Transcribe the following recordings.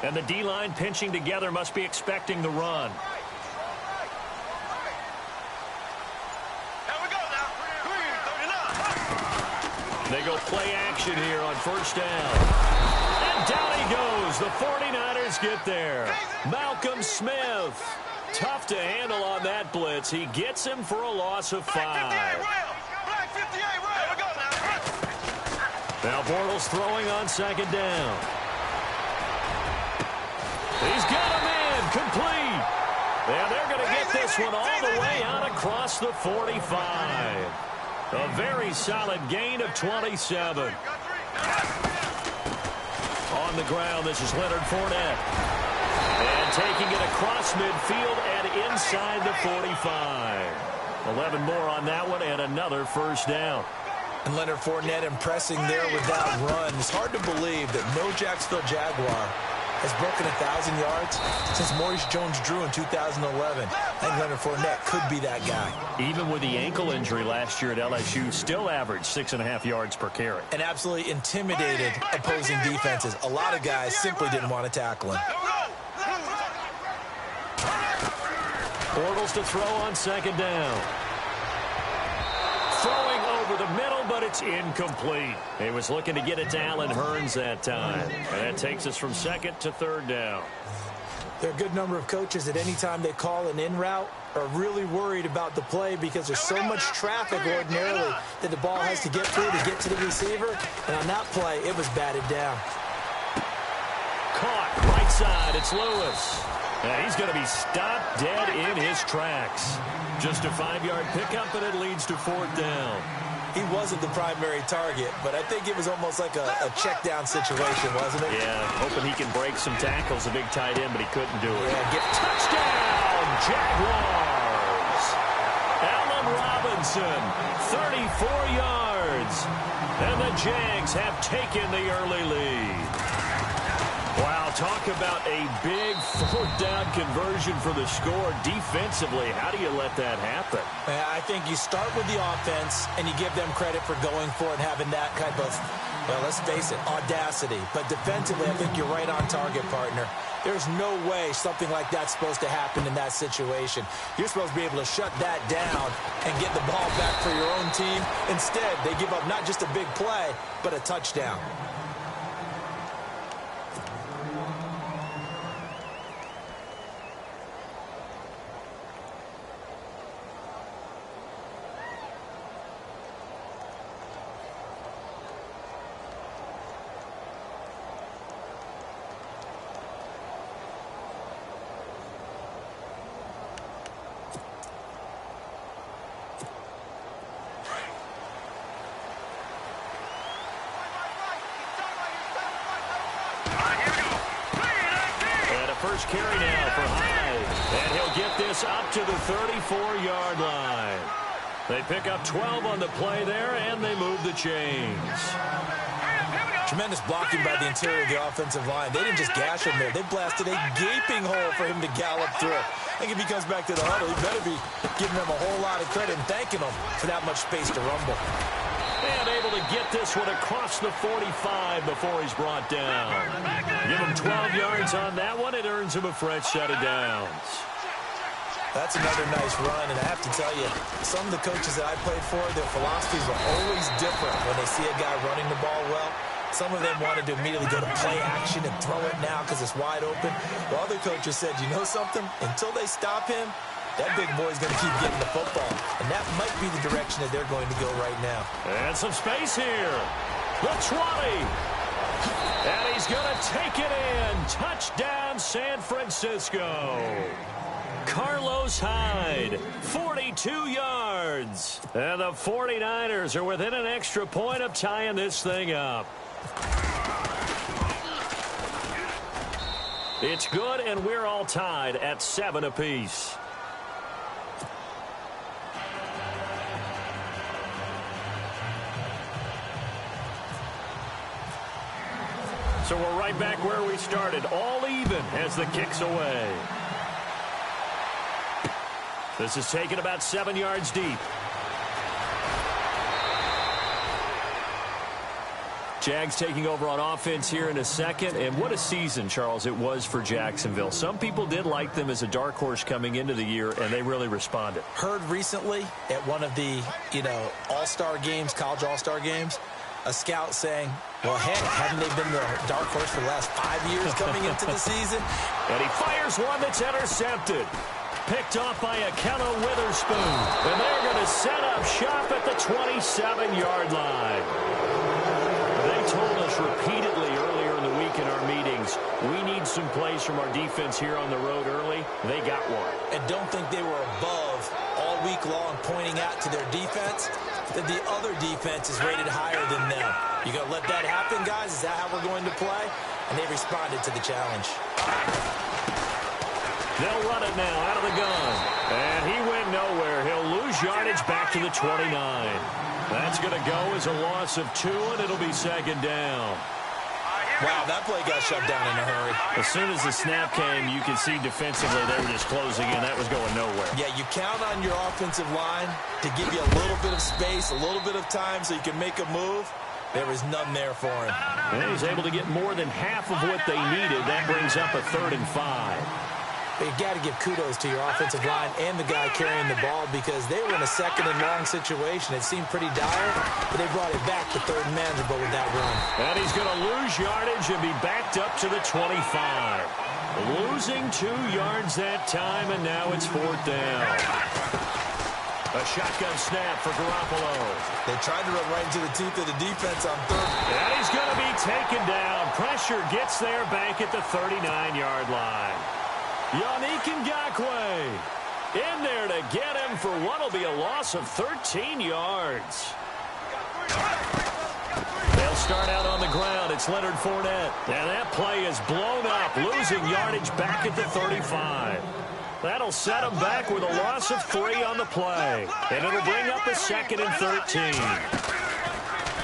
And the D-line pinching together must be expecting the run. They go play action here on first down. And down he goes. The 49ers get there. Malcolm Smith. Tough to handle on that blitz. He gets him for a loss of 5. Now Bortles throwing on second down. He's got him in. Complete. And they're going to get this one all the way out across the 45. A very solid gain of 27. On the ground, this is Leonard Fournette. And taking it across midfield and inside the 45. 11 more on that one and another first down. And Leonard Fournette impressing there with that run. It's hard to believe that no Jacksonville Jaguar has broken 1,000 yards since Maurice Jones-Drew in 2011. I think Leonard Fournette could be that guy. Even with the ankle injury last year at LSU, still averaged 6.5 yards per carry. And absolutely intimidated opposing defenses. A lot of guys simply didn't want to tackle him. Bortles to throw on second down. Throwing over the middle, but it's incomplete. He was looking to get it to Allen Hurns that time. And that takes us from second to third down. There are a good number of coaches that any time they call an in route are really worried about the play because there's so much traffic ordinarily that the ball has to get through to get to the receiver. And on that play, it was batted down. Caught right side. It's Lewis. And he's going to be stopped dead in his tracks. Just a 5-yard pickup, and it leads to fourth down. He wasn't the primary target, but I think it was almost like a check-down situation, wasn't it? Yeah, hoping he can break some tackles, a big tight end, but he couldn't do it. Yeah, touchdown, Jaguars! Allen Robinson, 34 yards. And the Jags have taken the early lead. Wow, talk about a big fourth down conversion for the score. Defensively, how do you let that happen? I think you start with the offense, and you give them credit for going for it and having that type of, well, let's face it, audacity. But defensively, I think you're right on target, partner. There's no way something like that's supposed to happen in that situation. You're supposed to be able to shut that down and get the ball back for your own team. Instead, they give up not just a big play, but a touchdown. First carry now for Hyde. And he'll get this up to the 34-yard line. They pick up 12 on the play there, and they move the chains. Tremendous blocking by the interior of the offensive line. They didn't just gash him there. They blasted a gaping hole for him to gallop through. I think if he comes back to the huddle, he better be giving them a whole lot of credit and thanking them for that much space to rumble. And able to get this one across the 45 before he's brought down. Give him 12 yards on that one. It earns him a fresh set of downs. That's another nice run, and I have to tell you, some of the coaches that I played for, their philosophies were always different when they see a guy running the ball well. Some of them wanted to immediately go to play action and throw it now because it's wide open. While other coaches said, you know something? Until they stop him, that big boy's going to keep getting the football. And that might be the direction that they're going to go right now. And some space here. The 20. And he's going to take it in. Touchdown, San Francisco. Carlos Hyde, 42 yards. And the 49ers are within an extra point of tying this thing up. It's good, and we're all tied at 7 apiece. So we're right back where we started, all even as the kick's away. This is taken about 7 yards deep. Jags taking over on offense here in a second. And what a season, Charles, it was for Jacksonville. Some people did like them as a dark horse coming into the year, and they really responded. Heard recently at one of the, all-star games, college all-star games, a scout saying, well, hey, haven't they been the dark horse for the last 5 years coming into the season? And he fires one that's intercepted. Picked off by Akello Witherspoon. And they're going to set up shop at the 27-yard line. They told us repeatedly earlier in the week in our meetings, we need some plays from our defense here on the road early. They got one. And don't think they were above all week long pointing out to their defense that the other defense is rated higher than them. You going to let that happen, guys? Is that how we're going to play? And they responded to the challenge. They'll run it now out of the gun. And he went nowhere. He'll lose yardage back to the 29. That's going to go as a loss of 2, and it'll be second down. Wow, that play got shut down in a hurry. As soon as the snap came, you could see defensively they were just closing in. That was going nowhere. Yeah, you count on your offensive line to give you a little bit of space, a little bit of time so you can make a move. There was none there for him. And he's able to get more than half of what they needed. That brings up a 3rd and 5. But you got to give kudos to your offensive line and the guy carrying the ball because they were in a 2nd and long situation. It seemed pretty dire, but they brought it back to 3rd and manageable with that run. And he's going to lose yardage and be backed up to the 25. Losing 2 yards that time, and now it's 4th down. A shotgun snap for Garoppolo. They tried to run right into the teeth of the defense on 3rd. And he's going to be taken down. Pressure gets there back at the 39-yard line. Yannick Ngakoue in there to get him for what will be a loss of 13 yards. They'll start out on the ground. It's Leonard Fournette. And that play is blown up, losing yardage back at the 35. That'll set him back with a loss of 3 on the play. And it'll bring up a 2nd and 13.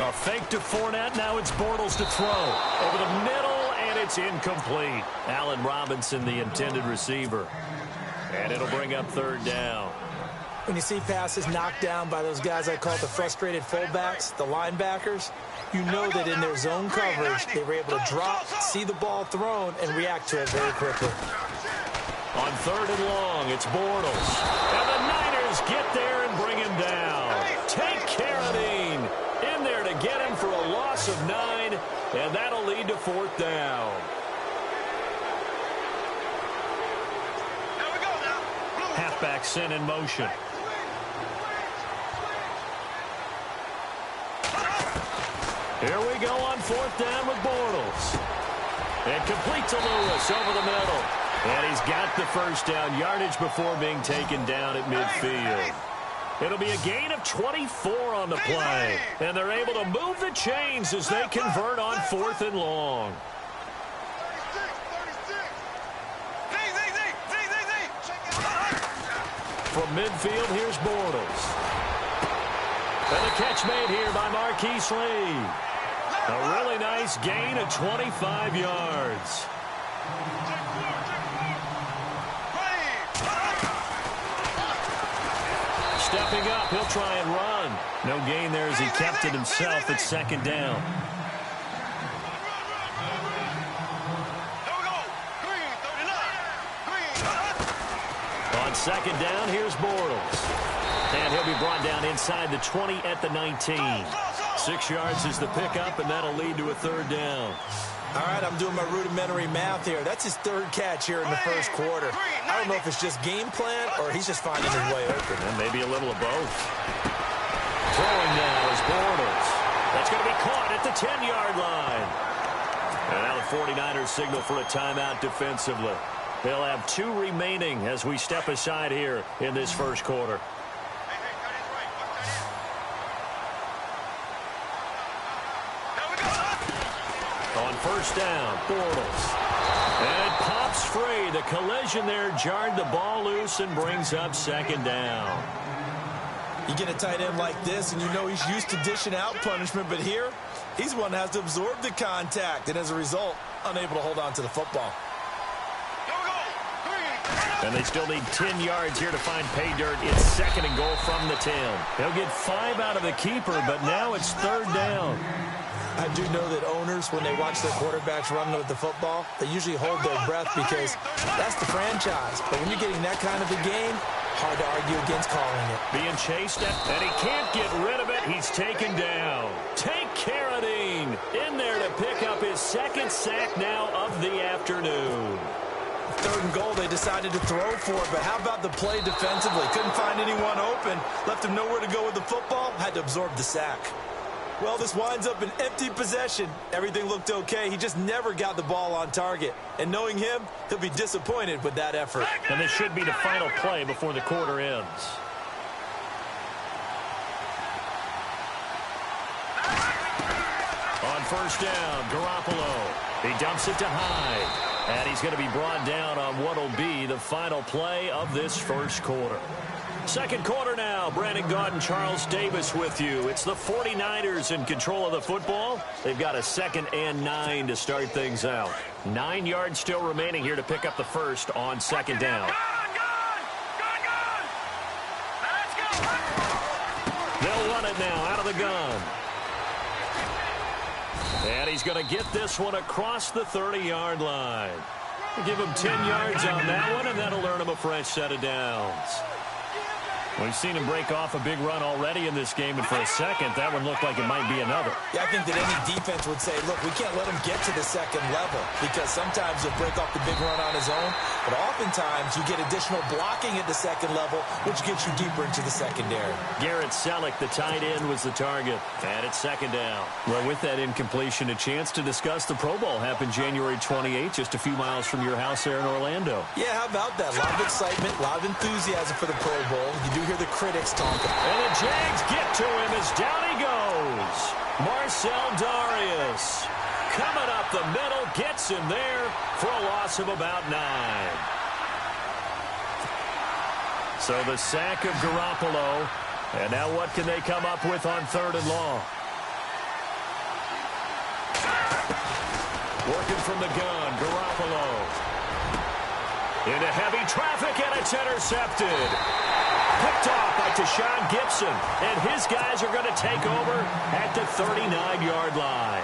A fake to Fournette. Now it's Bortles to throw. Over the middle. It's incomplete. Allen Robinson, the intended receiver. And it'll bring up 3rd down. When you see passes knocked down by those guys I call the frustrated fullbacks, the linebackers, you know that in their zone coverage, they were able to drop, see the ball thrown, and react to it very quickly. On 3rd and long, it's Bortles. And the Niners get there and bring him down. Take Carradine in there to get him for a loss of 9. And that'll lead to 4th down. Halfback sent in motion. Here we go on 4th down with Bortles. And complete to Lewis over the middle. And he's got the 1st down yardage before being taken down at midfield. It'll be a gain of 24 on the play. And they're able to move the chains as they convert on 4th and long. From midfield, here's Bortles. And the catch made here by Marquise Lee. A really nice gain of 25 yards. Stepping up, he'll try and run. No gain there as he kept it himself at 2nd down. On 2nd down, here's Bortles. And he'll be brought down inside the 20 at the 19. 6 yards is the pickup, and that'll lead to a 3rd down. All right, I'm doing my rudimentary math here. That's his 3rd catch here in the 1st quarter. I don't know if it's just game plan or he's just finding his way open. And maybe a little of both. Throwing now is Bortles. That's going to be caught at the 10-yard line. And now the 49ers signal for a timeout defensively. They'll have 2 remaining as we step aside here in this 1st quarter. On 1st down, Bortles. And it pops free. The collision there jarred the ball loose and brings up 2nd down. You get a tight end like this, and you know he's used to dishing out punishment, but here, he's one that has to absorb the contact, and as a result, unable to hold on to the football. And they still need 10 yards here to find pay dirt. It's 2nd and goal from the 10. He'll get 5 out of the keeper, but now it's 3rd down. I do know that owners, when they watch their quarterbacks run with the football, they usually hold their breath because that's the franchise. But when you're getting that kind of a game, hard to argue against calling it. Being chased, and he can't get rid of it. He's taken down. Take Carradine in there to pick up his second sack now of the afternoon. 3rd and goal, they decided to throw for it, but how about the play defensively? Couldn't find anyone open, left him nowhere to go with the football, had to absorb the sack. Well, this winds up an empty possession. Everything looked okay. He just never got the ball on target. And knowing him, he'll be disappointed with that effort. And this should be the final play before the quarter ends. On 1st down, Garoppolo. He dumps it to Hyde. And he's going to be brought down on what will be the final play of this 1st quarter. 2nd quarter now. Brandon Gaudin, Charles Davis with you. It's the 49ers in control of the football. They've got a 2nd and 9 to start things out. 9 yards still remaining here to pick up the first on 2nd down. They'll run it now out of the gun. And he's going to get this one across the 30-yard line. Give him 10 yards on that one, and that'll earn him a fresh set of downs. We've seen him break off a big run already in this game, and for a second, that one looked like it might be another. Yeah, I think that any defense would say, look, we can't let him get to the 2nd level because sometimes he'll break off the big run on his own, but oftentimes you get additional blocking at the 2nd level, which gets you deeper into the secondary. Garrett Selleck, the tight end, was the target, and it's 2nd down. Well, with that incompletion, a chance to discuss the Pro Bowl happened January 28th, just a few miles from your house there in Orlando. Yeah, how about that? A lot of excitement, a lot of enthusiasm for the Pro Bowl. You do hear the critics talking. And the Jags get to him as down he goes. Marcel Darius coming up the middle, gets him there for a loss of about 9. So the sack of Garoppolo. And now what can they come up with on 3rd and long? Working from the gun, Garoppolo. Into heavy traffic, and it's intercepted. Picked off by Tashawn Gibson, and his guys are going to take over at the 39-yard line.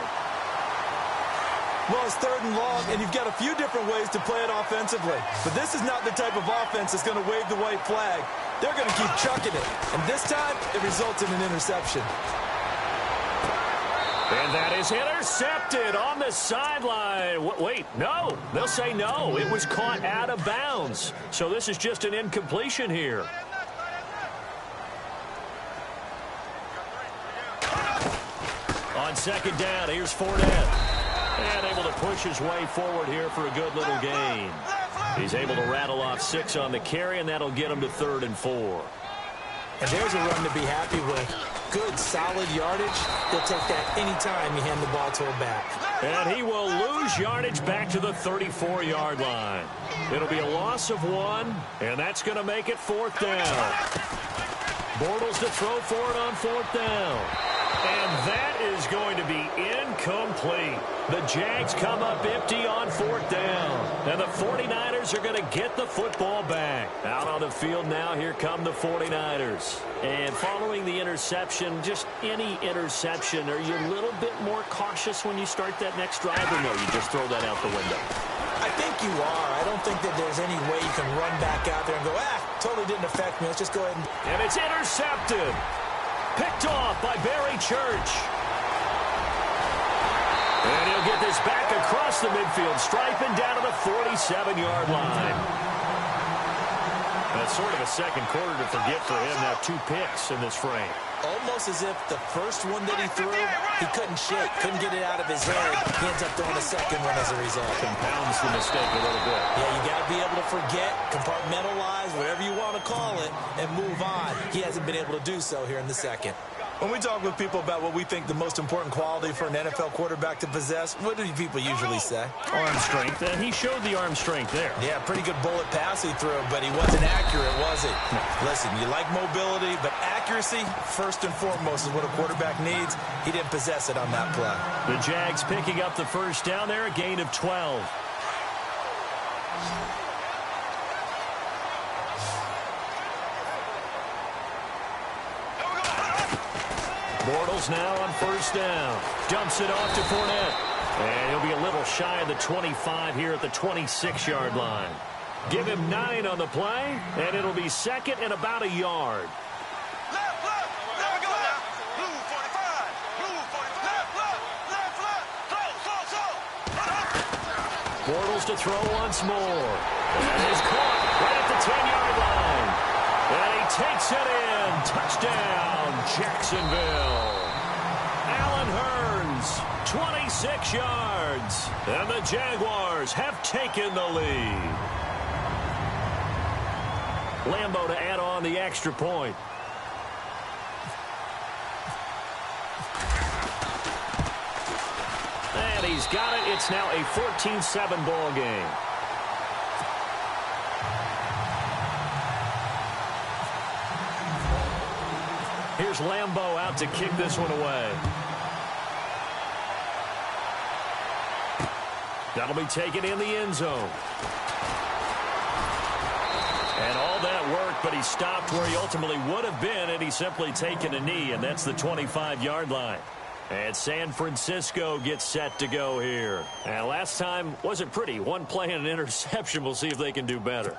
Well, it's 3rd and long, and you've got a few different ways to play it offensively. But this is not the type of offense that's going to wave the white flag. They're going to keep chucking it. And this time, it results in an interception. And that is intercepted on the sideline. Wait, no. They'll say no. It was caught out of bounds. So this is just an incompletion here. On 2nd down, here's Fournette. And able to push his way forward here for a good little gain. He's able to rattle off 6 on the carry, and that'll get him to 3rd and 4. And there's a run to be happy with. Good, solid yardage. He'll take that anytime you hand the ball to a back. And he will lose yardage back to the 34-yard line. It'll be a loss of 1, and that's going to make it 4th down. Bortles to throw for it on 4th down. And that is going to be incomplete. The Jags come up empty on 4th down. And the 49ers are going to get the football back. Out on the field now, here come the 49ers. And following the interception, just any interception, are you a little bit more cautious when you start that next drive, or no, you just throw that out the window? I think you are. I don't think that there's any way you can run back out there and go, totally didn't affect me. Let's just go ahead and it's intercepted. Picked off by Barry Church. And he'll get this back across the midfield stripe and down to the 47-yard line. That's sort of a 2nd quarter to forget for him. Now 2 picks in this frame. Almost as if the first one that he threw, he couldn't shake, couldn't get it out of his head. He ends up throwing a 2nd one as a result. Compounds the mistake a little bit. Yeah, you got to be able to forget, compartmentalize, whatever you want to call it, and move on. He hasn't been able to do so here in the 2nd. When we talk with people about what we think the most important quality for an NFL quarterback to possess, what do people usually say? Arm strength, and he showed the arm strength there. Yeah, pretty good bullet pass he threw, but he wasn't accurate, was he? No. Listen, you like mobility, but accuracy, first and foremost, is what a quarterback needs. He didn't possess it on that play. The Jags picking up the 1st down there, a gain of 12. Bortles now on first down. Dumps it off to Fournette. And he'll be a little shy of the 25 here at the 26-yard line. Give him 9 on the play, and it'll be second and about a yard. Bortles to throw once more. And he's caught right at the 10-yard line. And he takes it in. Touchdown, Jacksonville. Allen Hurns, 26 yards. And the Jaguars have taken the lead. Lambeau to add on the extra point. And he's got it. It's now a 14-7 ball game. Here's Lambeau out to kick this one away. That'll be taken in the end zone. And all that worked, but he stopped where he ultimately would have been, and he's simply taken a knee, and that's the 25-yard line. And San Francisco gets set to go here. And last time wasn't pretty. One play and an interception. We'll see if they can do better.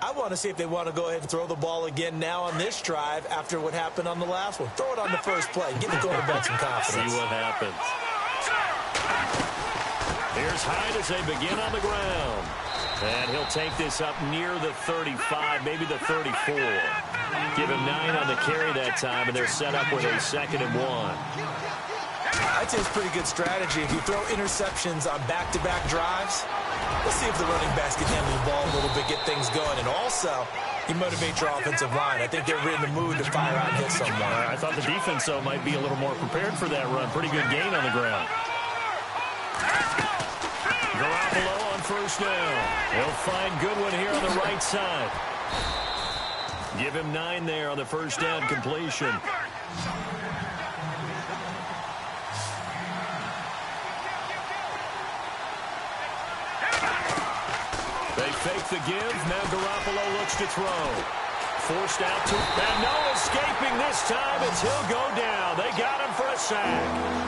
I want to see if they want to go ahead and throw the ball again now on this drive after what happened on the last one. Throw it on the first play. Give the quarterback some confidence. See what happens. Here's Hyde as they begin on the ground. And he'll take this up near the 35, maybe the 34. Give him 9 on the carry that time, and they're set up with a 2nd and 1. I'd say it's pretty good strategy. If you throw interceptions on back-to-back drives, let's see if the running backs can handle the ball a little bit, get things going. And also, you motivate your offensive line. I think they're in the mood to fire out and hit someone. I thought the defense, though, might be a little more prepared for that run. Pretty good gain on the ground. Garoppolo on first down. He'll find Goodwin here on the right side. Give him 9 there on the first down completion. They fake the give. Now Garoppolo looks to throw. Forced out to, and no escaping this time as he'll go down. They got him for a sack.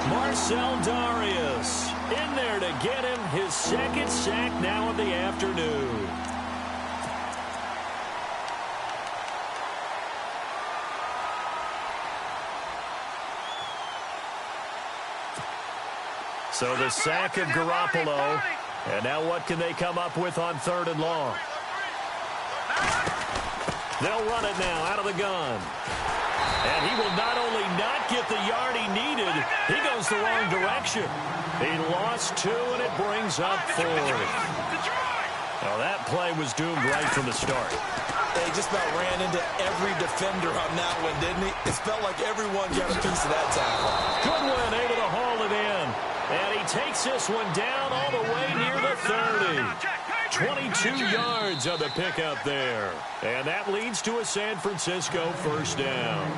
Marcel Darius in there to get him his 2nd sack now of the afternoon. So the sack of Garoppolo. And now what can they come up with on 3rd and long? They'll run it now out of the gun. And he will not only not get the yard he needed, he goes the wrong direction. He lost 2, and it brings up 4th. Now that play was doomed right from the start. They just about ran into every defender on that one, didn't he? It felt like everyone got a piece of that tackle. Goodwin able to haul it in. And he takes this one down all the way near the 30. 22 yards on the pickup there. And that leads to a San Francisco first down.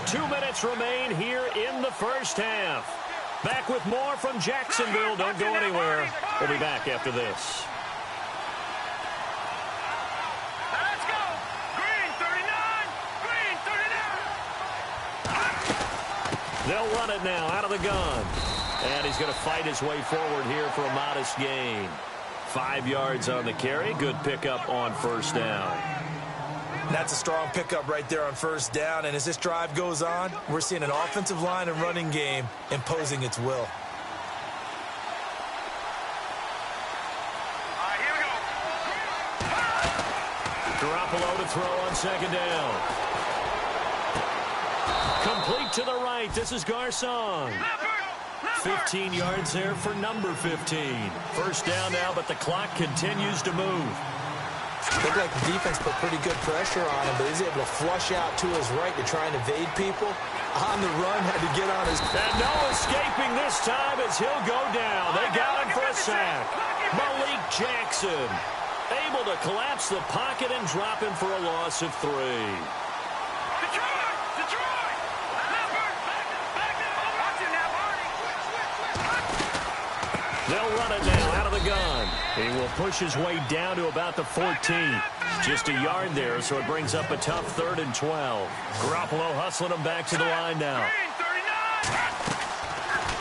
2 minutes remain here in the first half. Back with more from Jacksonville. Don't go anywhere. We'll be back after this. Let's go. Green 39. Green 39. They'll run it now out of the gun. And he's going to fight his way forward here for a modest gain. 5 yards on the carry. Good pickup on first down. That's a strong pickup right there on first down. And as this drive goes on, we're seeing an offensive line and running game imposing its will. All right, here we go. Garoppolo to throw on 2nd down. Complete to the right. This is Garcon. 15 yards there for number 15. First down now, but the clock continues to move. Looked like the defense put pretty good pressure on him, but he's able to flush out to his right to try and evade people. On the run, had to get on his... And no escaping this time as he'll go down. They got him for a sack. Malik Jackson able to collapse the pocket and drop him for a loss of 3. They'll run it now out of the gun. He will push his way down to about the 14. Just a yard there, so it brings up a tough 3rd and 12. Garoppolo hustling him back to the line now.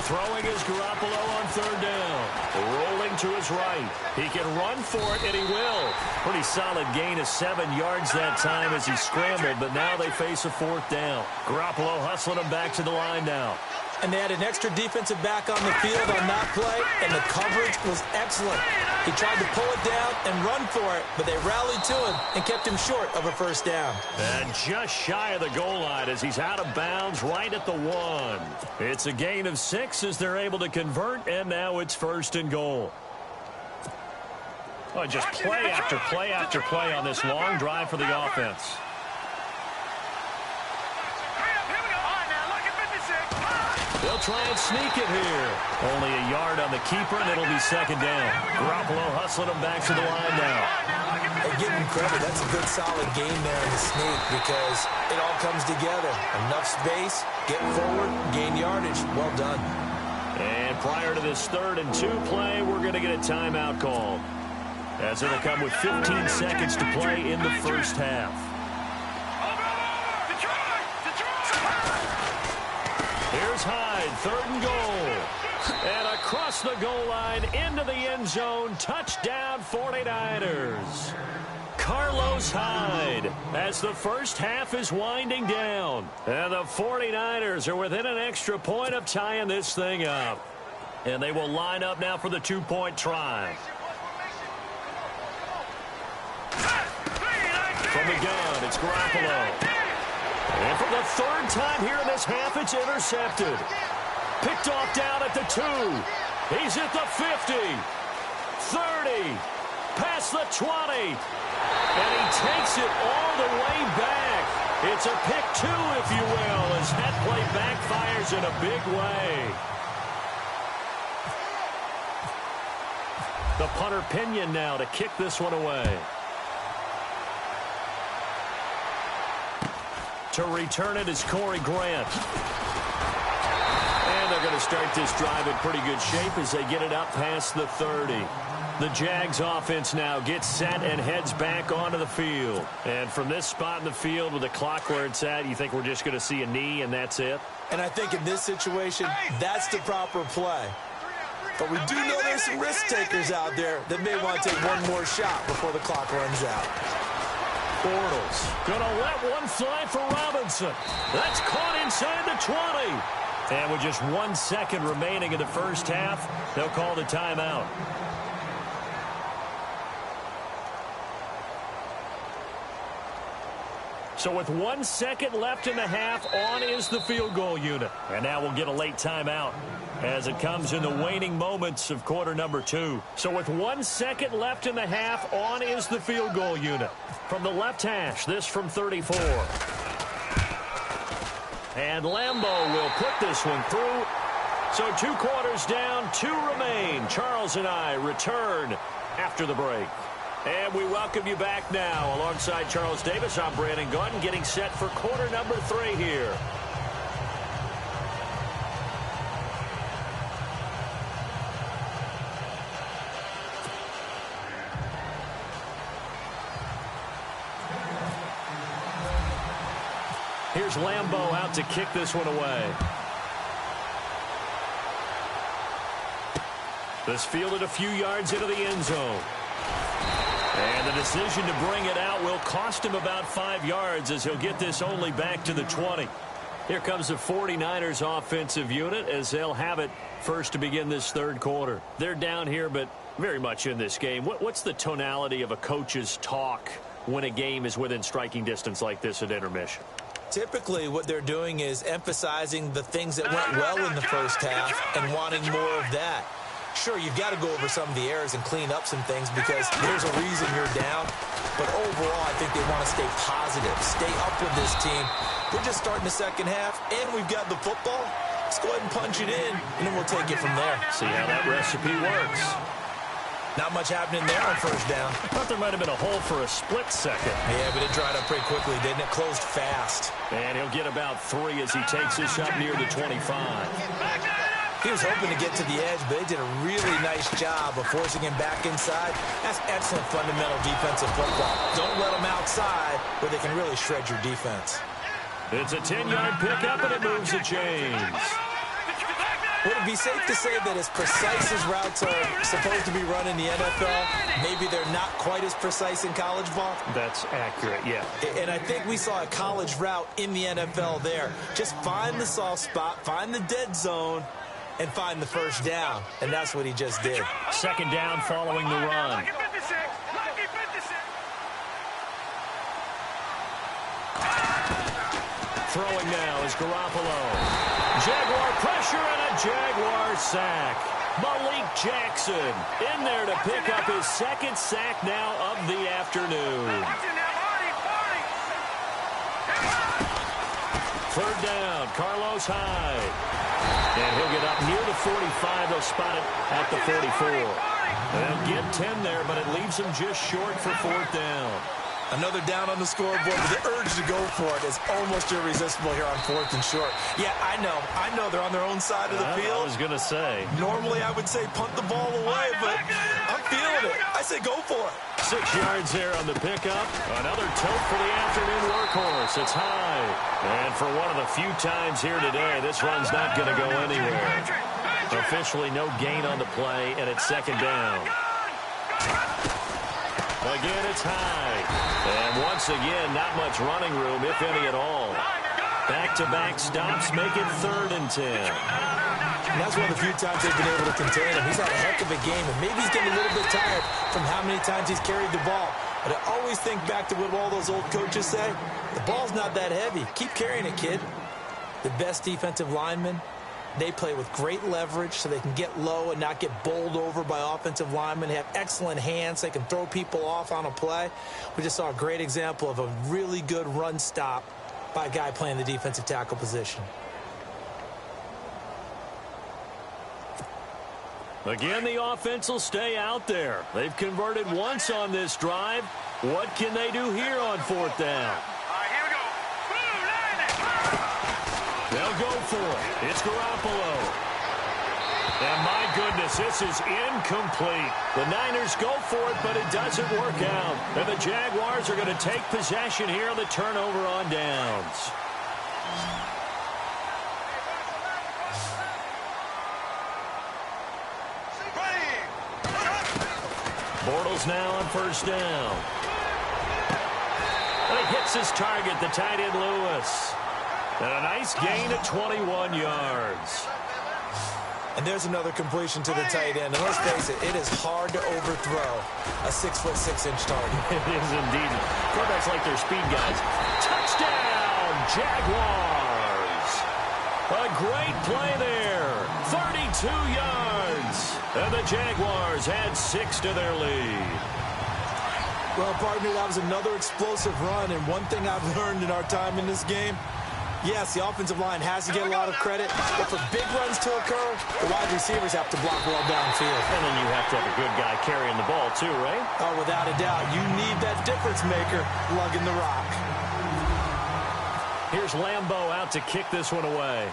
Throwing is Garoppolo on third down. Rolling to his right. He can run for it, and he will. Pretty solid gain of 7 yards that time as he scrambled, but now they face a fourth down. Garoppolo hustling him back to the line now. And they had an extra defensive back on the field on that play, and the coverage was excellent. He tried to pull it down and run for it, but they rallied to him and kept him short of a first down. And just shy of the goal line as he's out of bounds right at the 1. It's a gain of 6 as they're able to convert, and now it's first and goal. Oh, just play after play after play on this long drive for the offense. They'll try and sneak it here. Only a yard on the keeper, and it'll be second down. Garoppolo hustling him back to the line now. Hey, give him credit. That's a good, solid game there in the sneak because it all comes together. Enough space, get forward, gain yardage. Well done. And prior to this 3rd and 2 play, we're going to get a timeout call, as it'll come with 15 seconds to play in the first half. Here's Hyde, 3rd and goal. And across the goal line, into the end zone, touchdown 49ers. Carlos Hyde as the first half is winding down. And the 49ers are within an extra point of tying this thing up. And they will line up now for the 2-point try. From the gun, it's Garoppolo. And for the 3rd time here in this half, it's intercepted. Picked off down at the 2. He's at the 50. 30. Past the 20. And he takes it all the way back. It's a pick 2, if you will, as that play backfires in a big way. The punter Pinion now to kick this one away. To return it is Corey Grant. And they're going to start this drive in pretty good shape as they get it up past the 30. The Jags offense now gets set and heads back onto the field. And from this spot in the field with the clock where it's at, you think we're just going to see a knee and that's it? And I think in this situation, that's the proper play. But we do know there's some risk takers out there that may want to take one more shot before the clock runs out. Bortles gonna let one fly for Robinson. That's caught inside the 20. And with just 1 second remaining in the first half, they'll call the timeout. So with 1 second left in the half, on is the field goal unit. And now we'll get a late timeout as it comes in the waning moments of quarter number 2. So with 1 second left in the half, on is the field goal unit. From the left hash, this from 34. And Lambeau will put this one through. So 2 quarters down, 2 remain. Charles and I return after the break. And we welcome you back now. Alongside Charles Davis, I'm Brandon Gaudin, getting set for quarter number 3 here. Here's Lambeau out to kick this one away. This fielded a few yards into the end zone. And the decision to bring it out will cost him about 5 yards as he'll get this only back to the 20. Here comes the 49ers offensive unit as they'll have it first to begin this 3rd quarter. They're down here, but very much in this game. What's the tonality of a coach's talk when a game is within striking distance like this at intermission? Typically, what they're doing is emphasizing the things that went well in the first half and wanting more of that. Sure, you've got to go over some of the errors and clean up some things because there's a reason you're down. But overall, I think they want to stay positive, stay up with this team. We're just starting the second half, and we've got the football. Let's go ahead and punch it in, and then we'll take it from there. See how that recipe works. Not much happening there on first down. I thought there might have been a hole for a split second. Yeah, but it dried up pretty quickly, didn't it? Closed fast. And he'll get about 3 as he takes this up near the 25. He was hoping to get to the edge, but they did a really nice job of forcing him back inside. That's excellent fundamental defensive football. Don't let them outside where they can really shred your defense. It's a 10-yard pickup, and it moves the chains. Would it be safe to say that as precise as routes are supposed to be run in the NFL, maybe they're not quite as precise in college ball? That's accurate, yeah. And I think we saw a college route in the NFL there. Just find the soft spot, find the dead zone, and find the first down. And that's what he just did. Second down following the run. Throwing now is Garoppolo. Jaguar pressure and a Jaguar sack. Malik Jackson in there to pick up his second sack now of the afternoon. Third down, Carlos Hyde. And he'll get up near the 45. They'll spot it at the 44. They'll get 10 there, but it leaves them just short for fourth down. Another down on the scoreboard, but the urge to go for it is almost irresistible here on fourth and short. Yeah, I know they're on their own side of the field. I was going to say. Normally I would say punt the ball away, but I'm feeling it. I say go for it. 6 yards there on the pickup. Another tote for the afternoon workhorse. It's high. And for one of the few times here today, this run's not going to go anywhere. Officially no gain on the play, and it's second down. Again, it's high. And once again, not much running room, if any at all. Back-to-back stops make it 3rd and 10. And that's one of the few times they've been able to contain him. He's had a heck of a game, and maybe he's getting a little bit tired from how many times he's carried the ball. But I always think back to what all those old coaches say. The ball's not that heavy. Keep carrying it, kid. The best defensive linemen, they play with great leverage so they can get low and not get bowled over by offensive linemen. They have excellent hands. They can throw people off on a play. We just saw a great example of a really good run stop by a guy playing the defensive tackle position. Again, the offense will stay out there. They've converted once on this drive. What can they do here on fourth down? They'll go for it. It's Garoppolo. And my goodness, this is incomplete. The Niners go for it, but it doesn't work out. And the Jaguars are going to take possession here on the turnover on downs. Bortles now on first down. And he hits his target, the tight end Lewis. And a nice gain of 21 yards. And there's another completion to the tight end. And let's face it, it is hard to overthrow a 6'6" target. It is indeed. Quarterbacks like their speed guys. Touchdown, Jaguars. A great play there. 32 yards. And the Jaguars add 6 to their lead. Well, partner, that was another explosive run. And one thing I've learned in our time in this game, yes, the offensive line has to get a lot of credit, but for big runs to occur, the wide receivers have to block well downfield. And then you have to have a good guy carrying the ball too, right? Oh, without a doubt. You need that difference maker lugging the rock. Here's Lambeau out to kick this one away.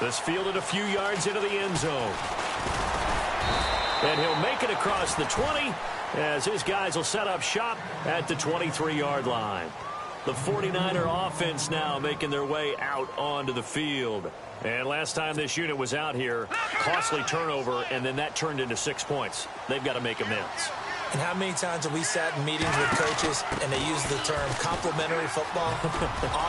This fielded a few yards into the end zone. And he'll make it across the 20 as his guys will set up shop at the 23-yard line. The 49er offense now making their way out onto the field. And last time this unit was out here, costly turnover, and then that turned into 6 points. They've got to make amends. And how many times have we sat in meetings with coaches and they use the term complementary football?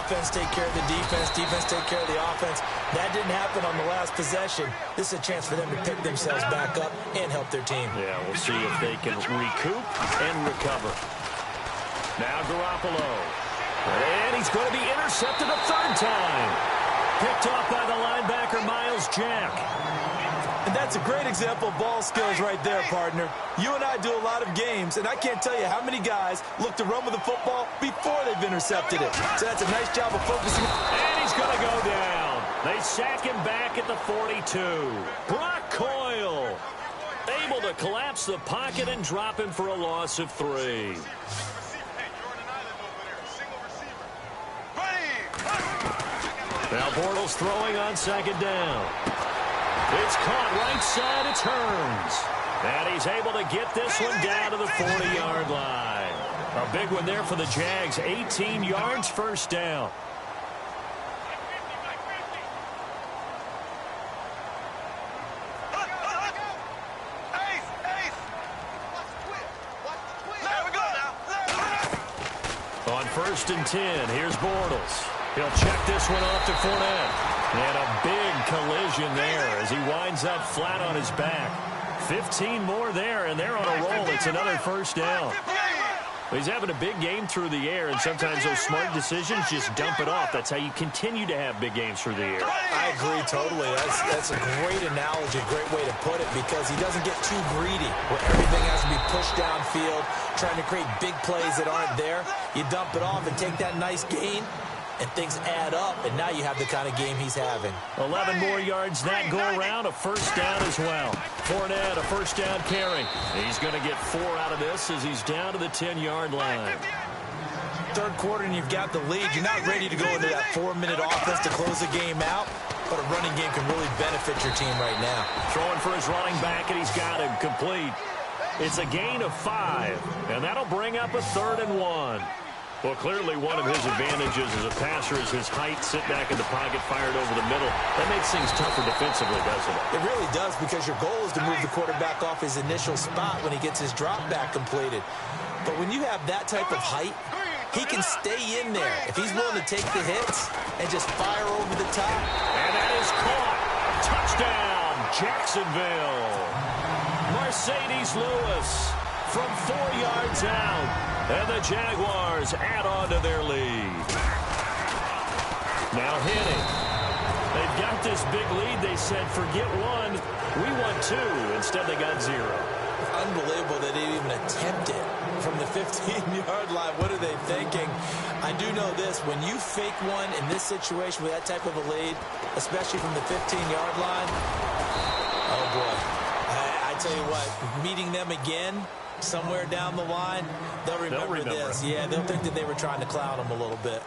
Offense take care of the defense, defense take care of the offense. That didn't happen on the last possession. This is a chance for them to pick themselves back up and help their team. Yeah, we'll see if they can recoup and recover. Now Garoppolo. And he's going to be intercepted a 3rd time. Picked off by the linebacker, Miles Jack. And that's a great example of ball skills right there, partner. You and I do a lot of games, and I can't tell you how many guys look to run with the football before they've intercepted it. So that's a nice job of focusing. And he's going to go down. They sack him back at the 42. Brock Coyle able to collapse the pocket and drop him for a loss of 3. Now Bortles throwing on second down. It's caught right side, it turns. And he's able to get this one down to the 40-yard line. A big one there for the Jags, 18 yards, first down. On 1st and 10, here's Bortles. He'll check this one off to Fournette. And a big collision there as he winds up flat on his back. 15 more there, and they're on a roll. It's another first down. He's having a big game through the air, and sometimes those smart decisions just dump it off. That's how you continue to have big games through the air. I agree totally. That's a great analogy, great way to put it, because he doesn't get too greedy where everything has to be pushed downfield, trying to create big plays that aren't there. You dump it off and take that nice gain, and things add up, and now you have the kind of game he's having. 11 more yards that go around, a first down as well. Fournette, a first down carry. He's going to get 4 out of this as he's down to the 10-yard line. Third quarter, and you've got the lead. You're not ready to go into that 4-minute offense to close the game out, but a running game can really benefit your team right now. Throwing for his running back, and he's got him complete. It's a gain of 5, and that'll bring up a 3rd and 1. Well, clearly one of his advantages as a passer is his height, sit back in the pocket, fired over the middle. That makes things tougher defensively, doesn't it? It really does, because your goal is to move the quarterback off his initial spot when he gets his drop back completed. But when you have that type of height, he can stay in there if he's willing to take the hits and just fire over the top. And that is caught. Touchdown, Jacksonville. Mercedes Lewis from 4 yards out. And the Jaguars add on to their lead. Now hitting. They've got this big lead. They said, forget 1. We want 2. Instead, they got 0. Unbelievable that they even attempt it from the 15-yard line. What are they thinking? I do know this. When you fake one in this situation with that type of a lead, especially from the 15-yard line, oh, boy. I tell you what, meeting them again somewhere down the line, they'll remember this. Yeah, they'll think that they were trying to clown them a little bit.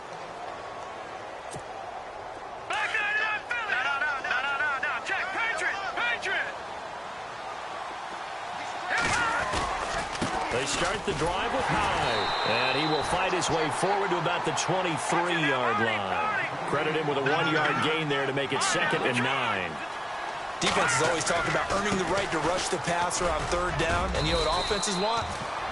They start the drive with Hyde, and he will fight his way forward to about the 23-yard line. Credit him with a 1-yard gain there to make it 2nd and 9. Defenses always talk about earning the right to rush the passer on 3rd down. And you know what offenses want?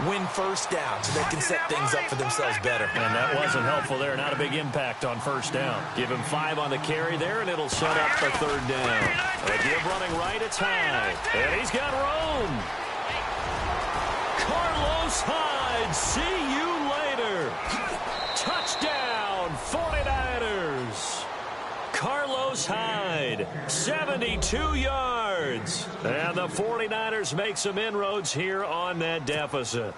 Win first down so they can set things up for themselves better. And that wasn't helpful there. Not a big impact on 1st down. Give him 5 on the carry there, and it'll set up the 3rd down. A give running right, it's Hyde. And he's got room. Carlos Hyde, see you later. Touchdown, 49ers. Carlos Hyde, 72 yards. And the 49ers make some inroads here on that deficit.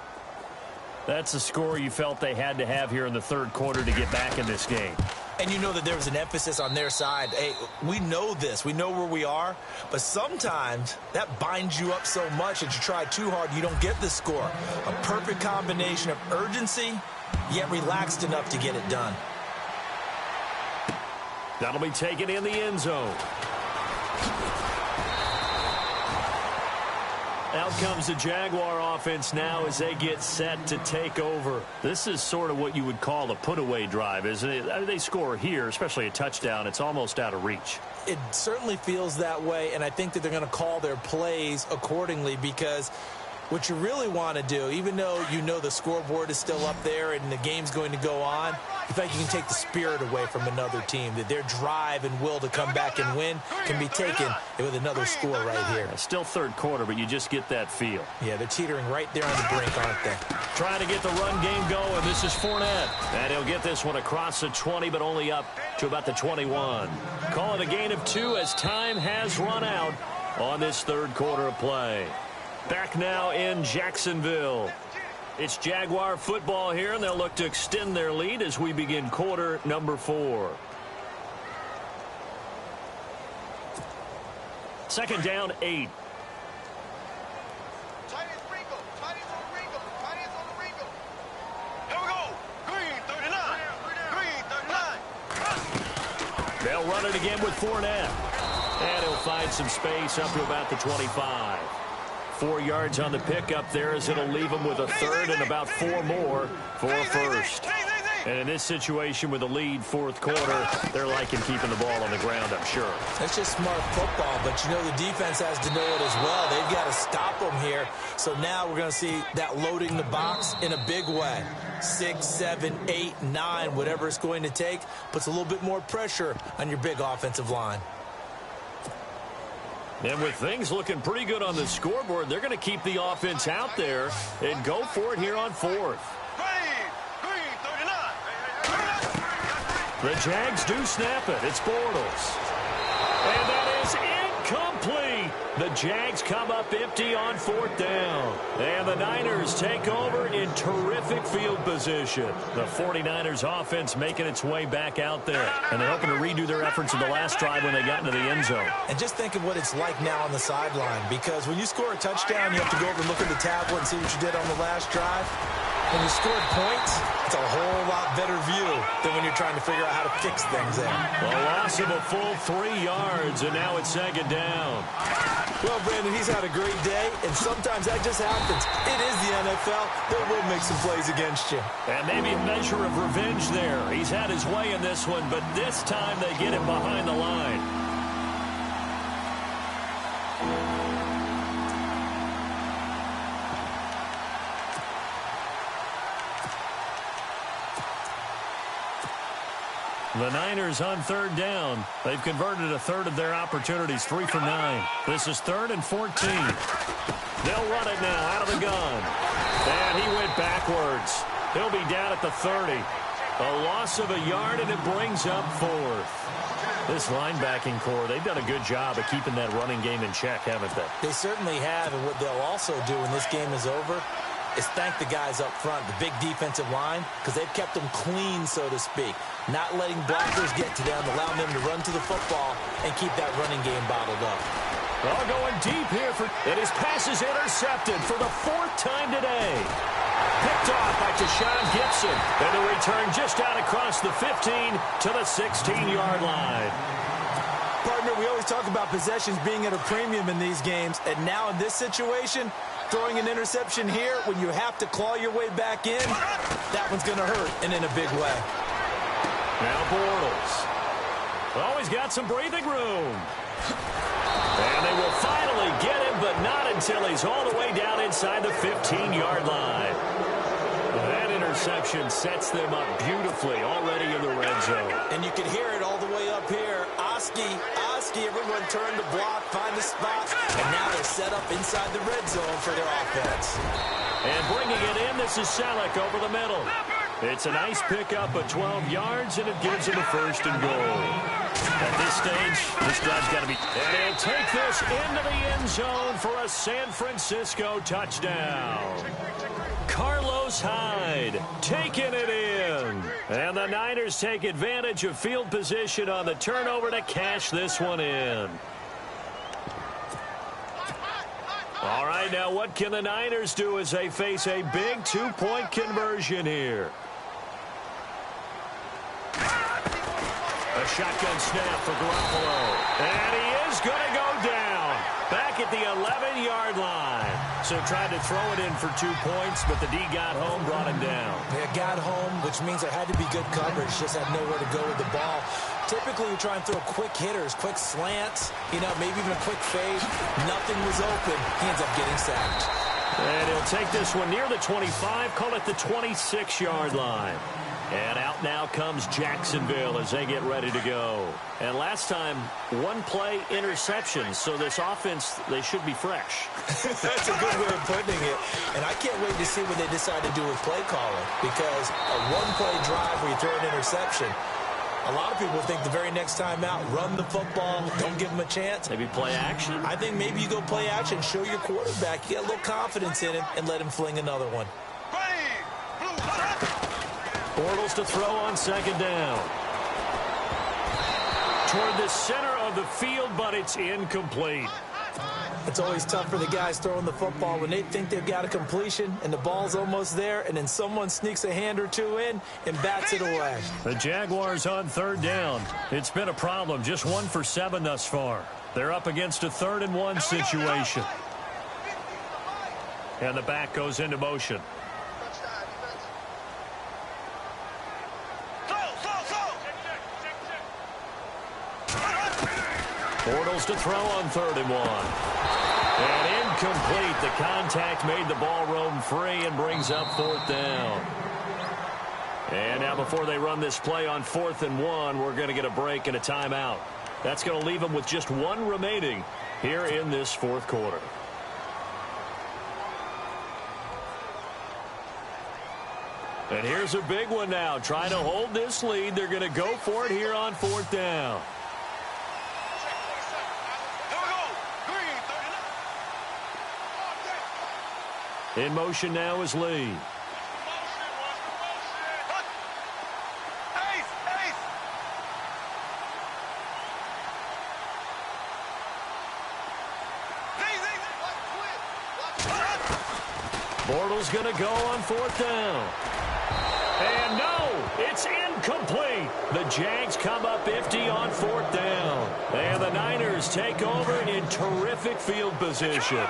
That's the score you felt they had to have here in the 3rd quarter to get back in this game. And you know that there was an emphasis on their side. Hey, we know this. We know where we are. But sometimes that binds you up so much that you try too hard, you don't get the score. A perfect combination of urgency, yet relaxed enough to get it done. That'll be taken in the end zone. Out comes the Jaguar offense now as they get set to take over. This is sort of what you would call a put-away drive, isn't it? They score here, especially a touchdown. It's almost out of reach. It certainly feels that way, and I think that they're going to call their plays accordingly, because what you really want to do, even though you know the scoreboard is still up there and the game's going to go on, you think you can take the spirit away from another team, that their drive and will to come back and win can be taken with another score right here. Still 3rd quarter, but you just get that feel. Yeah, they're teetering right there on the brink, aren't they? Trying to get the run game going. This is Fournette. And he'll get this one across the 20, but only up to about the 21. Call it a gain of 2 as time has run out on this 3rd quarter of play. Back now in Jacksonville. It's Jaguar football here, and they'll look to extend their lead as we begin quarter number 4. 2nd down, 8. They'll run it again with Fournette. And he'll find some space up to about the 25. 4 yards on the pickup there as it'll leave him with a 3rd and about 4 more for a 1st. And in this situation with the lead 4th quarter, they're liking keeping the ball on the ground, I'm sure. That's just smart football, but you know the defense has to know it as well. They've got to stop them here. So now we're going to see that loading the box in a big way. 6, 7, 8, 9, whatever it's going to take, puts a little bit more pressure on your big offensive line. And with things looking pretty good on the scoreboard, they're going to keep the offense out there and go for it here on fourth. The Jags do snap it. It's Bortles. And that is incomplete. The Jags come up empty on fourth down. And the Niners take over in terrific field position. The 49ers offense making its way back out there. And they're hoping to redo their efforts in the last drive when they got into the end zone. And just think of what it's like now on the sideline. Because when you score a touchdown, you have to go over and look at the tablet and see what you did on the last drive. When you scored points, it's a whole lot better view than when you're trying to figure out how to fix things there. A loss of a full 3 yards, and now it's second down. Well, Brandon, he's had a great day, and sometimes that just happens. It is the NFL. They will make some plays against you. And maybe a measure of revenge there. He's had his way in this one, but this time they get him behind the line. The Niners on third down. They've converted a third of their opportunities, 3 for 9. This is 3rd and 14. They'll run it now out of the gun. And he went backwards. He'll be down at the 30. A loss of a yard, and it brings up 4th. This linebacking core, they've done a good job of keeping that running game in check, haven't they? They certainly have, and what they'll also do when this game is over is thank the guys up front, the big defensive line, because they've kept them clean, so to speak. Not letting blockers get to them, allowing them to run to the football and keep that running game bottled up. All going deep here, and his pass is intercepted for the 4th time today. Picked off by Tashawn Gibson, and the return just out across the 15 to the 16-yard line. Partner, we always talk about possessions being at a premium in these games, and now in this situation, throwing an interception here when you have to claw your way back in, that one's going to hurt, and in a big way. Now Bortles. Always got some breathing room. And they will finally get him, but not until he's all the way down inside the 15-yard line. That interception sets them up beautifully already in the red zone. And you can hear it all the way up here. Oski, everyone turn the block, find the spot, and now they're set up inside the red zone for their offense. And bringing it in, this is Selleck over the middle. It's a nice pickup of 12 yards, and it gives him a 1st and goal. At this stage, this drive's got to be... And he'll take this into the end zone for a San Francisco touchdown. Carlos Hyde taking it in. And the Niners take advantage of field position on the turnover to cash this one in. All right, now what can the Niners do as they face a big 2-point conversion here? A shotgun snap for Garoppolo. And he is going to go down. Back at the 11-yard line. So tried to throw it in for 2 points, but the D got home, brought him down. Yeah, got home, which means there had to be good coverage. Just had nowhere to go with the ball. Typically, we try and throw quick hitters, quick slants, maybe even a quick fade. Nothing was open. He ends up getting sacked. And he'll take this one near the 25, call it the 26-yard line. And out now comes Jacksonville as they get ready to go. And last time, 1-play interception. So this offense, they should be fresh. That's a good way of putting it. And I can't wait to see what they decide to do with play calling. Because a 1-play drive where you throw an interception, a lot of people think the very next time out, run the football, don't give them a chance. Maybe play action? I think maybe you go play action, show your quarterback, you get a little confidence in him, and let him fling another one. Bortles to throw on second down. Toward the center of the field, but it's incomplete. It's always tough for the guys throwing the football when they think they've got a completion and the ball's almost there, and then someone sneaks a hand or two in and bats it away. The Jaguars on third down. It's been a problem. Just 1 for 7 thus far. They're up against a 3rd and 1 situation. And the back goes into motion. Bortles to throw on 3rd and 1. And incomplete. The contact made the ball roam free and brings up 4th down. Now, before they run this play on 4th and 1, we're going to get a break and a timeout. That's going to leave them with just one remaining here in this fourth quarter. And here's a big one now. Trying to hold this lead. They're going to go for it here on 4th down. In motion now is Lee. Bortles going to go on 4th down. And no, it's incomplete. The Jags come up empty on 4th down. And the Niners take over in terrific field position.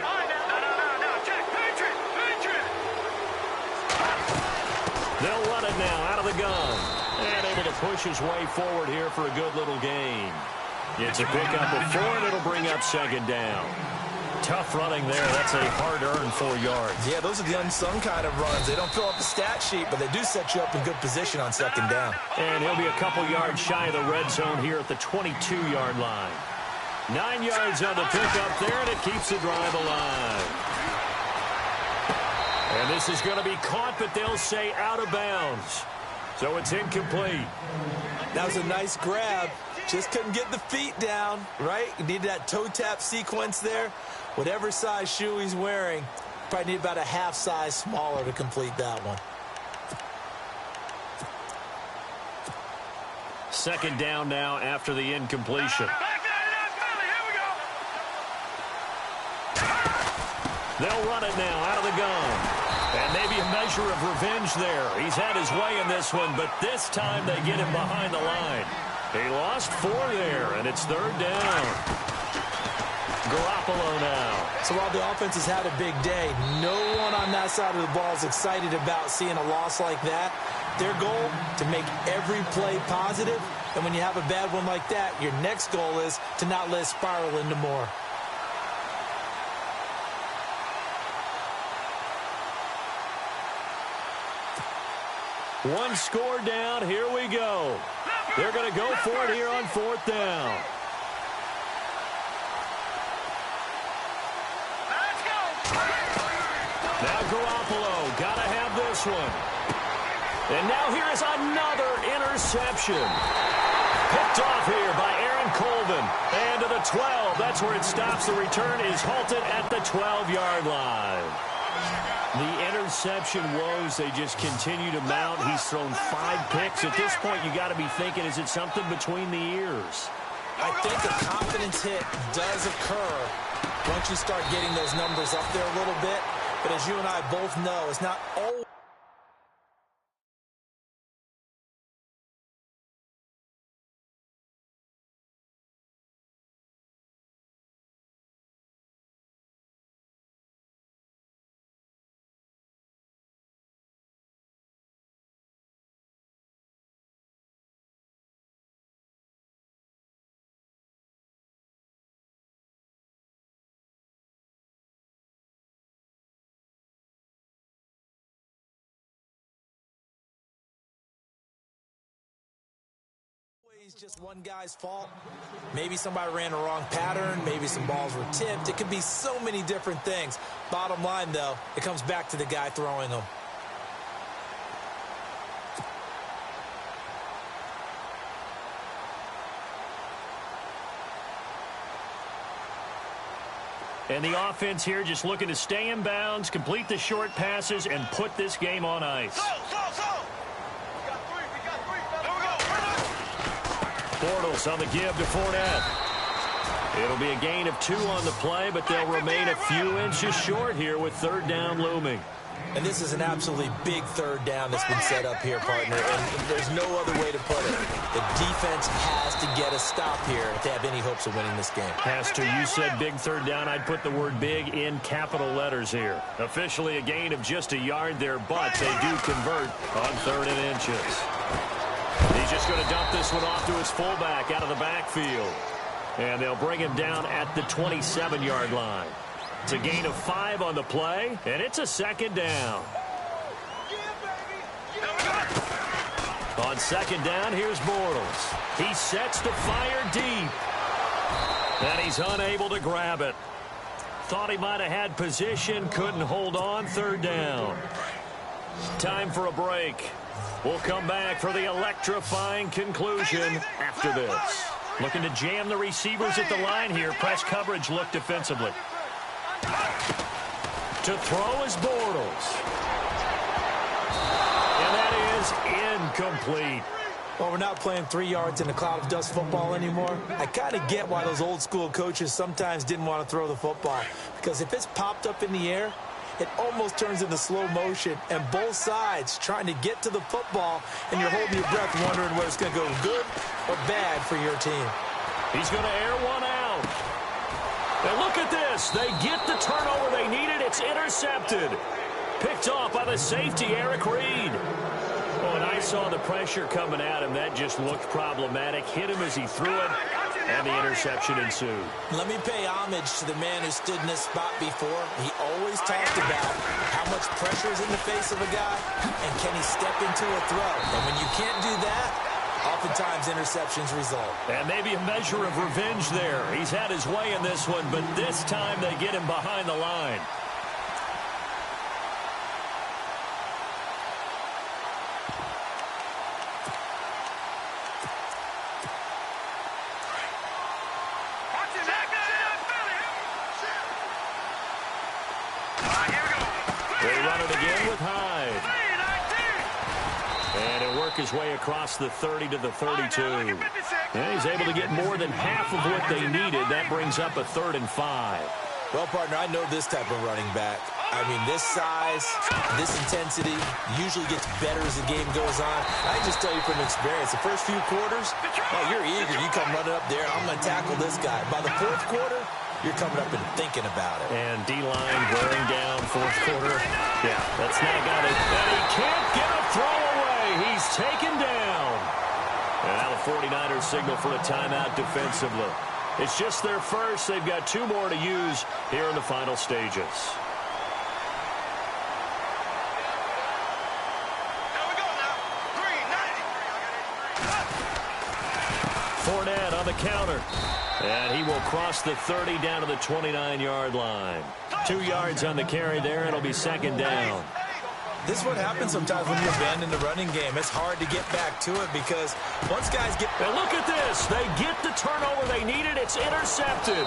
They'll run it now out of the gun. And able to push his way forward here for a good little gain. It's a pickup of 4, and it'll bring up 2nd down. Tough running there. That's a hard-earned 4 yards. Yeah, those are the unsung kind of runs. They don't fill up the stat sheet, but they do set you up in good position on 2nd down. And he'll be a couple yards shy of the red zone here at the 22-yard line. 9 yards on the pickup there, and it keeps the drive alive. And this is going to be caught, but they'll say out of bounds. So it's incomplete. That was a nice grab. Just couldn't get the feet down, right? You need that toe tap sequence there. Whatever size shoe he's wearing, probably need about a half size smaller to complete that one. 2nd down now after the incompletion. They'll run it now out of the gun. And maybe a measure of revenge there. He's had his way in this one, but this time they get him behind the line. He lost 4 there, and it's 3rd down. Garoppolo now. So while the offense has had a big day, no one on that side of the ball is excited about seeing a loss like that. Their goal, to make every play positive. And when you have a bad one like that, your next goal is to not let it spiral into more. One score down. Here we go. They're going to go for it here on 4th down. Let's go. Now Garoppolo, got to have this one. And now here is another interception. Picked off here by Aaron Colvin. And to the 12. That's where it stops. The return is halted at the 12-yard line. The interception woes, they just continue to mount. He's thrown 5 picks. At this point, you got to be thinking, is it something between the ears? I think a confidence hit does occur once you start getting those numbers up there a little bit. But as you and I both know, it's not always. Just one guy's fault. Maybe somebody ran a wrong pattern. Maybe some balls were tipped. It could be so many different things. Bottom line, though, it comes back to the guy throwing them. And the offense here just looking to stay in bounds, complete the short passes, and put this game on ice. Bortles on the give to Fournette. It'll be a gain of 2 on the play, but they'll remain a few inches short here with 3rd down looming. And this is an absolutely big 3rd down that's been set up here, partner, and there's no other way to put it. The defense has to get a stop here if they have any hopes of winning this game. Pastor, you said big 3rd down. I'd put the word big in capital letters here. Officially a gain of just a yard there, but they do convert on 3rd and inches. He's just going to dump this one off to his fullback out of the backfield. And they'll bring him down at the 27-yard line. It's a gain of 5 on the play, and it's a 2nd down. On second down, here's Bortles. He sets to fire deep. And he's unable to grab it. Thought he might have had position, couldn't hold on. Third down. Time for a break. We'll come back for the electrifying conclusion after this. Looking to jam the receivers at the line here. Press coverage look defensively. To throw is Bortles. And that is incomplete. Well, we're not playing 3 yards in a cloud of dust football anymore. I kind of get why those old school coaches sometimes didn't want to throw the football. Because if it's popped up in the air, it almost turns into slow motion, and both sides trying to get to the football, and you're holding your breath wondering whether it's going to go good or bad for your team. He's going to air one out. And look at this. They get the turnover they needed. It's intercepted. Picked off by the safety, Eric Reed. Oh, and I saw the pressure coming at him. That just looked problematic. Hit him as he threw it, and the interception ensued. Let me pay homage to the man who stood in this spot before. He always talked about how much pressure is in the face of a guy, and can he step into a throw. And when you can't do that, oftentimes interceptions result. And maybe a measure of revenge there. He's had his way in this one, but this time they get him behind the line. His way across the 30 to the 32. And he's able to get more than half of what they needed. That brings up a 3rd and 5. Well, partner, I know this type of running back. I mean, this size, this intensity usually gets better as the game goes on. I can just tell you from experience, the first few quarters, oh, you're eager. You come running up there, I'm going to tackle this guy. By the 4th quarter, you're coming up and thinking about it. And D-line wearing down 4th quarter. Yeah, that's not got it. And he can't get a throw away. He's taken down. And now the 49ers signal for a timeout defensively. It's just their first. They've got 2 more to use here in the final stages. Fournette on the counter. And he will cross the 30 down to the 29-yard line. 2 yards on the carry there. It'll be 2nd down. This is what happens sometimes when you abandon the running game. It's hard to get back to it because once guys get... And look at this. They get the turnover they needed. It's intercepted.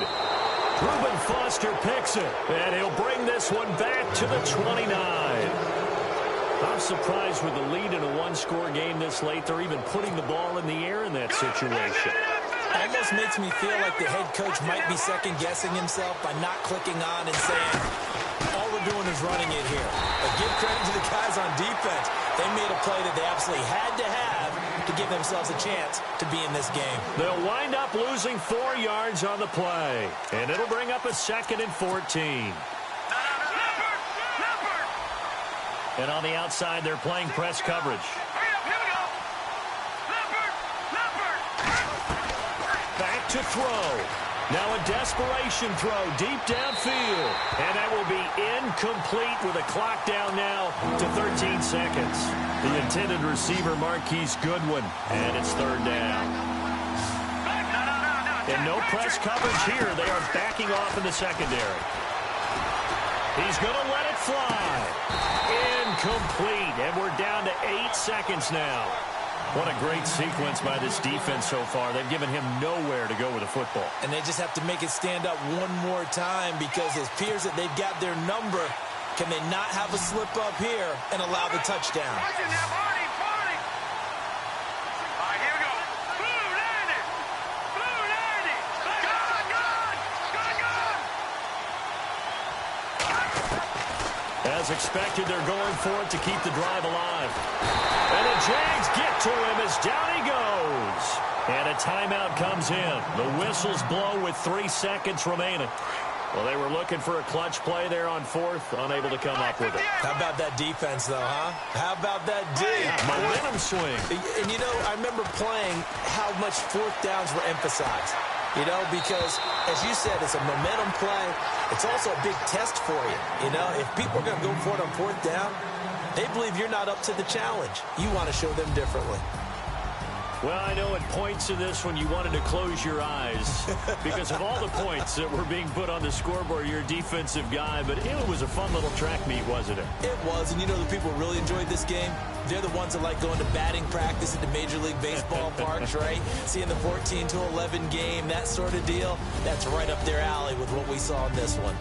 Reuben Foster picks it. And he'll bring this one back to the 29. I'm surprised with the lead in a 1-score game this late. They're even putting the ball in the air in that situation. It almost makes me feel like the head coach might be second-guessing himself by not clicking on and saying, all we're doing is running it here. But give credit to the guys on defense. They made a play that they absolutely had to have to give themselves a chance to be in this game. They'll wind up losing 4 yards on the play. And it'll bring up a 2nd and 14. And on the outside, they're playing press coverage. Back to throw. Now a desperation throw deep downfield. And that will be incomplete with a clock down now to 13 seconds. The intended receiver, Marquise Goodwin. And it's 3rd down. And no press coverage here. They are backing off in the secondary. He's going to let it fly. Incomplete. And we're down to 8 seconds now. What a great sequence by this defense so far. They've given him nowhere to go with the football. And they just have to make it stand up one more time because it appears that they've got their number. Can they not have a slip up here and allow the touchdown? As expected, they're going for it to keep the drive alive. And the Jags get to him as down he goes. And a timeout comes in. The whistles blow with 3 seconds remaining. Well, they were looking for a clutch play there on 4th, unable to come up with it. How about that defense, though, huh? How about that D? Momentum swing. And, you know, I remember playing how much 4th downs were emphasized. You know, because, as you said, it's a momentum play. It's also a big test for you. You know, if people are going to go for it on 4th down, they believe you're not up to the challenge. You want to show them differently. Well, I know at points in this one you wanted to close your eyes because of all the points that were being put on the scoreboard. You're a defensive guy, but it was a fun little track meet, wasn't it? It was, and you know the people who really enjoyed this game? They're the ones that like going to batting practice at the Major League Baseball parks, right? Seeing the 14-11 game, that sort of deal, that's right up their alley with what we saw in this one.